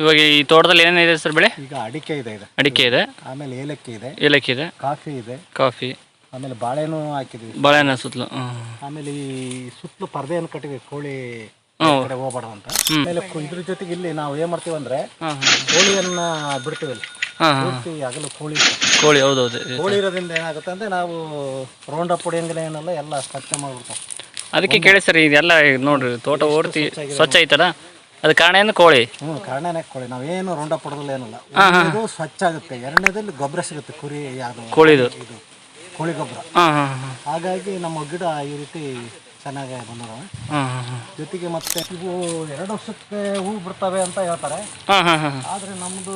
ಇವಾಗ ಈ ತೋಟದಲ್ಲಿ ಏನೇನಿದೆ ಸರ್ ಬೆಳೆ? ಈಗ ಅಡಿಕೆ ಇದೆ. ಅಡಿಕೆ ಇದೆ, ಆಮೇಲೆ ಏಲಕ್ಕಿ ಇದೆ, ಕಾಫಿ ಇದೆ, ಆಮೇಲೆ ಬಾಳೆನೂ ಹಾಕಿದ್ವಿ. ಬಾಳೆಹಣ್ಣು ಸುತ್ತಲೂ. ಆಮೇಲೆ ಈ ಸುತ್ತಲೂ ಪರ್ದೆಯನ್ನು ಕಟ್ಟಿದ್ವಿ, ಕೋಳಿ ಕಡೆ ಹೋಗ್ಬಾರ್ದು ಅಂತ. ಆಮೇಲೆ ಇದ್ರ ಜೊತೆಗೆ ಇಲ್ಲಿ ನಾವು ಏನ್ ಮಾಡ್ತೀವಿ ಅಂದ್ರೆ ಕೋಳಿಯನ್ನ ಬಿಡ್ತೀವಿ ಇಲ್ಲಿ. ಆಗಲು ಕೋಳಿ ಹೌದೌದು. ಕೋಳಿ ಇರೋದ್ರಿಂದ ಏನಾಗುತ್ತೆ ಅಂದ್ರೆ ನಾವು ರೌಂಡ್ ಅಪ್ ಹೊಡಿಯಂಗಿಲ್ಲ, ಏನೆಲ್ಲ ಎಲ್ಲ ಸ್ವಚ್ಛ ಮಾಡ್ಬಿಡ್ತಾವೆ. ಅದಕ್ಕೆ ಕೇಳಿ ಸರ್, ಇದೆಲ್ಲ ನೋಡ್ರಿ ತೋಟ ಓಡ್ತಿ ಸ್ವಚ್ಛ ಐತಲ್ಲ, ಅದು ಕಾರಣ ಏನು? ಕೋಳಿ. ಕಾರಣನೇ ಕೋಳಿ. ನಾವೇನು ರೌಂಡ್ ಅಪ್ ಹೊಡೆದಲ್ಲ ಏನಿಲ್ಲ. ಇದು ಸ್ವಚ್ಛ ಆಗುತ್ತೆ, ಎರಡನೇದಲ್ಲಿ ಗೊಬ್ಬರ ಸಿಗುತ್ತೆ, ಕುರಿ ಯಾವುದು ಕೋಳಿದು ಇದು ಕೋಳಿ ಗೊಬ್ಬರ. ಹಾಗಾಗಿ ನಮ್ಮ ಗಿಡ ಈ ರೀತಿ ಚೆನ್ನಾಗಿ ಬಂದವೆ. ಜೊತೆಗೆ ಮತ್ತೆ ಇವು 2 ವರ್ಷಕ್ಕೆ ಹೂ ಬಿಡ್ತವೆ ಅಂತ ಹೇಳ್ತಾರೆ. ಆದ್ರೆ ನಮ್ದು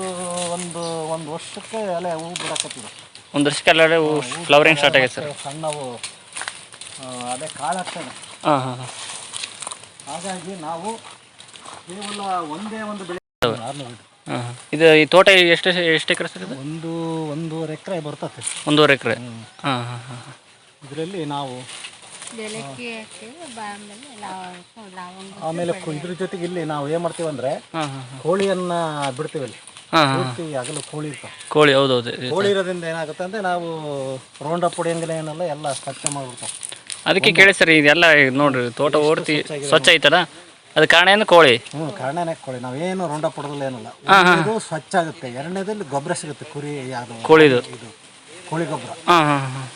ಒಂದು ವರ್ಷಕ್ಕೆ ಅಲ್ಲೇ ಹೂ ಬಿಡಕತ್ತಿದೆ. ಒಂದು ವರ್ಷಕ್ಕೆ ಅಲ್ಲೇ ಹೂ ಫ್ಲವರಿಂಗ್ ಸ್ಟಾರ್ಟ್ ಆಗಿದೆ ಸರ್. ಸಣ್ಣವು ಅದೇ ಕಾಳಾಗ್ತದೆ. ಹಾಗಾಗಿ ನಾವು ಕೇವಲ ಒಂದು ಬೆಳೆ. ಇದು ಈ ತೋಟ ಎಷ್ಟು ಎಕರೆ ಸರ್? ಒಂದೂವರೆ ಎಕರೆ ಬರ್ತದೆ. 1.5 ಎಕರೆ. ಇದರಲ್ಲಿ ನಾವು ಆಮೇಲೆ ಇದ್ರ ಜೊತೆಗೆ ಇಲ್ಲಿ ನಾವು ಏನ್ ಮಾಡ್ತೀವಿ ಅಂದ್ರೆ ಕೋಳಿಯನ್ನ ಬಿಡ್ತೀವಿ ಇಲ್ಲಿ. ಆಗಲು ಕೋಳಿ ಹೌದೌದು. ಕೋಳಿ ಇರೋದ್ರಿಂದ ಏನಾಗುತ್ತೆ ಅಂದ್ರೆ ನಾವು ರೌಂಡ್ ಅಪ್ ಹೊಡಿಯಂಗಿಲ್ಲ, ಏನೆಲ್ಲ ಎಲ್ಲ ಸ್ವಚ್ಛ ಮಾಡ್ಬಿಡ್ತಾವೆ. ಅದಕ್ಕೆ ಕೇಳಿ ಸರ್, ಇದೆಲ್ಲ ನೋಡ್ರಿ ತೋಟ ಓಡ್ತಿ ಸ್ವಚ್ಛ ಐತಲ್ಲ, ಅದು ಕಾರಣ ಏನು? ಕೋಳಿ. ಕಾರಣನೇ ಕೋಳಿ. ನಾವೇನು ರೌಂಡ್ ಅಪ್ ಹೊಡೆದಲ್ಲ ಏನಿಲ್ಲ. ಇದು ಸ್ವಚ್ಛ ಆಗುತ್ತೆ, ಎರಡನೇದಲ್ಲಿ ಗೊಬ್ಬರ ಸಿಗುತ್ತೆ, ಕುರಿ ಯಾವುದು ಕೋಳಿದು ಇದು ಕೋಳಿ ಗೊಬ್ಬರ.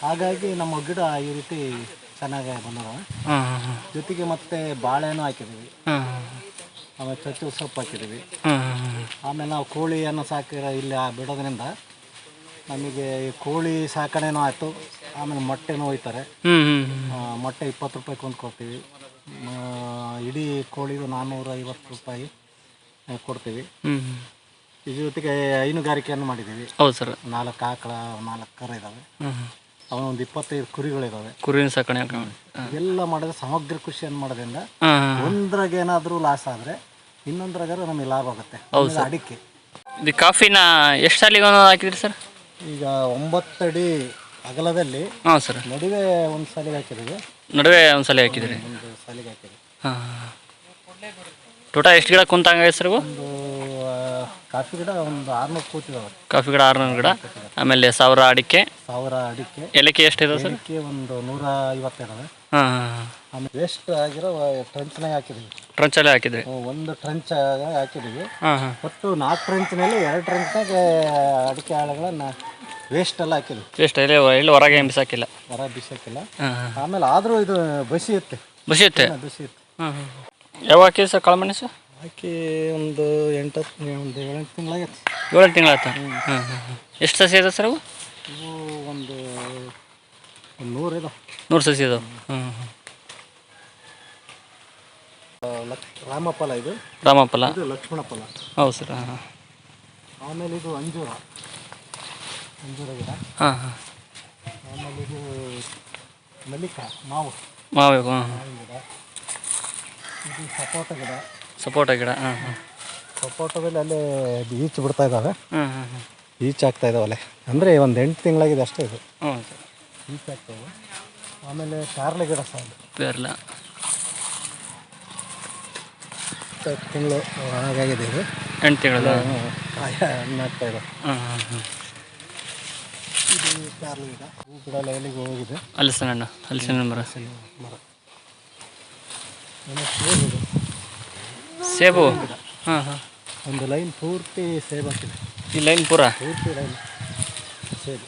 ಹಾಗಾಗಿ ನಮ್ಮ ಗಿಡ ಈ ರೀತಿ ಚೆನ್ನಾಗಿ ಬಂದವೆ. ಜೊತೆಗೆ ಮತ್ತೆ ಬಾಳೆನೂ ಹಾಕಿದ್ದೀವಿ, ಆಮೇಲೆ ಚಚ್ಚು ಸೊಪ್ಪು ಹಾಕಿದ್ದೀವಿ. ಆಮೇಲೆ ನಾವು ಕೋಳಿಯನ್ನು ಇಲ್ಲಿ ಬಿಡೋದ್ರಿಂದ ನಮಗೆ ಕೋಳಿ ಸಾಕಣೆನೂ ಆಯಿತು. ಆಮೇಲೆ ಮೊಟ್ಟೆನೂ ಒಯ್ತಾರೆ. ಮೊಟ್ಟೆ 20 ರೂಪಾಯಿಗೆ ಒಂದು ಕೊಡ್ತೀವಿ. ಇಡೀ ಕೋಳಿದು 450 ರೂಪಾಯಿ ಕೊಡ್ತೀವಿ. ಇದ್ರ ಜೊತೆಗೆ ಹೈನುಗಾರಿಕೆಯನ್ನು ಮಾಡಿದ್ದೀವಿ. ಹೌದು ಸರ್. 4 ಆಕಳ, 4 ಕರು ಇದ್ದಾವೆ. ಅವನೊಂದು 25 ಕುರಿಗಳಿದ್ದಾವೆ. ಕುರಿನ ಸಾಕಣೆ ಎಲ್ಲ ಮಾಡಿದ್ರೆ ಸಮಗ್ರ ಕೃಷಿಯನ್ನು ಮಾಡೋದ್ರಿಂದ ಒಂದ್ರಾಗ ಏನಾದರೂ ಲಾಸ್ ಆದರೆ ಇನ್ನೊಂದ್ರಾಗಾದ್ರೂ ನಮಗೆ ಲಾಭ ಆಗುತ್ತೆ. ಅಡಿಕೆ ಇದು ಕಾಫಿನ ಎಷ್ಟು ಸಾಲಿಗೆ ಹಾಕಿದ್ರಿ ಸರ್? ಈಗ 9 ಅಡಿ ಅಗಲದಲ್ಲಿ ಸರ್ ನಡುವೆ ಒಂದು ಸಾಲಿಗೆ ಹಾಕಿದ್ದೀವಿ. ನಡುವೆ ಒಂದು ಸಾಲಿಗೆ ಹಾಕಿದ್ರಿ? ಒಂದು ಸಾಲಿಗೆ ಹಾಕಿದ್ವಿ. ಟೋಟಲ್ ಎಷ್ಟು ಗಿಡ ಕುಂತಾಗ ಸರ್? ಒಂದು ಕಾಫಿ ಗಿಡ ಒಂದು 600 ಕೂತಿದಾವೆ. ಕಾಫಿ ಗಿಡ 600 ಗಿಡ. ಆಮೇಲೆ 1000 ಅಡಿಕೆ. ಏಲಕ್ಕಿ ಎಷ್ಟಿದೆ ಸರ್? ಏಲಕ್ಕಿ ಒಂದು 150 ಇದಾವೆ. ಆಮೇಲೆ ವೇಸ್ಟ್ ಆಗಿರೋ ಟ್ರಂಚ್ನಾಗ ಹಾಕಿದ್ವಿ. ಟ್ರಂಚಲ್ಲೇ ಹಾಕಿದ್ರಿ? ಒಂದು ಟ್ರಂಚ್ ಹಾಕಿದ್ವಿ. ಒಟ್ಟು 4 ಟ್ರಂಚ್ನಲ್ಲಿ 2 ಟ್ರಂಚ್ನಾಗ ಅಡಿಕೆ ಆಳುಗಳನ್ನ ವೇಸ್ಟ್ ಎಲ್ಲ ಹಾಕಿದ್ವಿ. ವೇಸ್ಟ್ ಎಲ್ಲಿ ಹೊರಗೆ ಬಿಸಾಕಿಲ್ಲ? ಬಿಸಾಕಿಲ್ಲ. ಆಮೇಲೆ ಆದರೂ ಇದು ಬಸಿಯುತ್ತೆ. ಯಾವಾಗ ಹಾಕಿದ್ರಿ ಸರ್ ಕಾಳುಮೆಣಸು? ಹಾಕಿ ಒಂದು 7 ತಿಂಗಳಾಗೈತೆ. 7 ತಿಂಗಳಾಯ್ತು. ಎಷ್ಟು ಸಸಿ ಇದೆ ಸರ್ ಅವು? ಇವು ಒಂದು 100 ಇದಾವೆ. 100 ಸಸಿ ಇದಾವೆ. ರಾಮಫಲ, ಇದು ರಾಮಫಲ, ಇದು ಲಕ್ಷ್ಮಣ ಫಲ. ಹೌದು ಸರ್. ಆಮೇಲೆ ಇದು ಅಂಜೂರ ಗಿಡ. ಆಮೇಲೆ ಇದು ಮಲ್ಲಿಕ ಮಾವು ಗಿಡ. ಇದು ಸಪೋಟ ಗಿಡ. ಸಪೋಟದಲ್ಲಿ ಅಲ್ಲೇ ಈಚ್ ಬಿಡ್ತಾ ಇದ್ದಾವೆ. ಈಚ್ ಆಗ್ತಾ ಇದ್ದಾವಲ್ಲೇ, ಅಂದರೆ ಒಂದು 8 ತಿಂಗಳಾಗಿದೆ ಅಷ್ಟೇ ಇದು. ಈಚ್ ಆಗ್ತಾ ಇದೆ. ಆಮೇಲೆ ಪೇರ್ಲೆ ಗಿಡ ಸಹ ಪೇರ್ಲ 10 ತಿಂಗಳು ಹಾಗಾಗಿದೆ. ಇದು 8 ತಿಂಗಳು ಹಣ್ಣು ಆಗ್ತಾ ಇದೆ. ಇದು ಪೇರ್ಲೆ ಗಿಡ. ಹೂ ಗಿಡ ಎಲ್ಲಿಗೆ ಹೋಗಿದೆ. ಹಲಸಿನ ಮರ. ಸೇಬು. ಒಂದು ಲೈನ್ ಪೂರ್ತಿ ಸೇಬು ಹಾಕಿದೆ. ಈ ಲೈನ್ ಪೂರ್ತಿ ಲೈನ್ ಸೇಬು.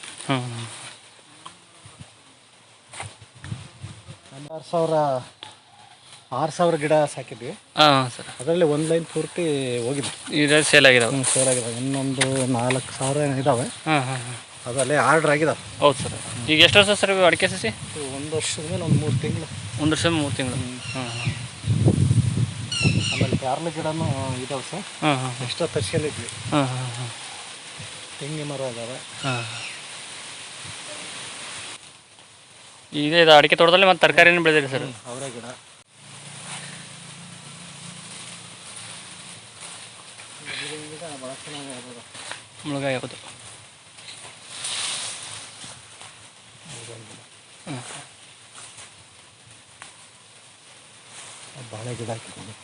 6,000 ಗಿಡ ಸಾಕಿದ್ವಿ. ಸರ್. ಅದರಲ್ಲಿ ಒಂದು ಲೈನ್ ಪೂರ್ತಿ ಹೋಗಿದೆ. ಇದು ಸೇಲ್ ಆಗಿದಾವೆ. ಇನ್ನೊಂದು 4,000 ಇದ್ದಾವೆ. ಅದಲ್ಲೇ ಆರ್ಡ್ರ್ ಆಗಿದಾವೆ. ಹೌದು ಸರ್. ಈಗ ಎಷ್ಟು ವರ್ಷ ಸರ್ ಅಡಿಕೆ ಸಸಿ? 1 ವರ್ಷದ ಮೇಲೆ ಒಂದು 3 ತಿಂಗಳು. 1 ವರ್ಷ 3 ತಿಂಗಳು. ಆಮೇಲೆ ಪೇರ್ಲೆ ಗಿಡನೂ ಇದಾವೆ ಸರ್. ಎಕ್ಸ್ಟ್ರಾ ತರ್ಸ್ಕೊಂಡಿದ್ವಿ. ತೆಂಗಿನ ಮರ ಇದಾವೆ. ಈಗ ಇದು ಅಡಿಕೆ ತೋಟದಲ್ಲಿ ಮತ್ತು ತರಕಾರಿನೂ ಬೆಳೆದಿರಿ ಸರ್? ಅವರೇ ಗಿಡ. ಭಾಳ ಚೆನ್ನಾಗಿ ಮುಳುಗಾಯಿ ಆಗೋದು. ಬಾಳೆ ಗಿಡ ಹಾಕಿದ್ದೀನಿ.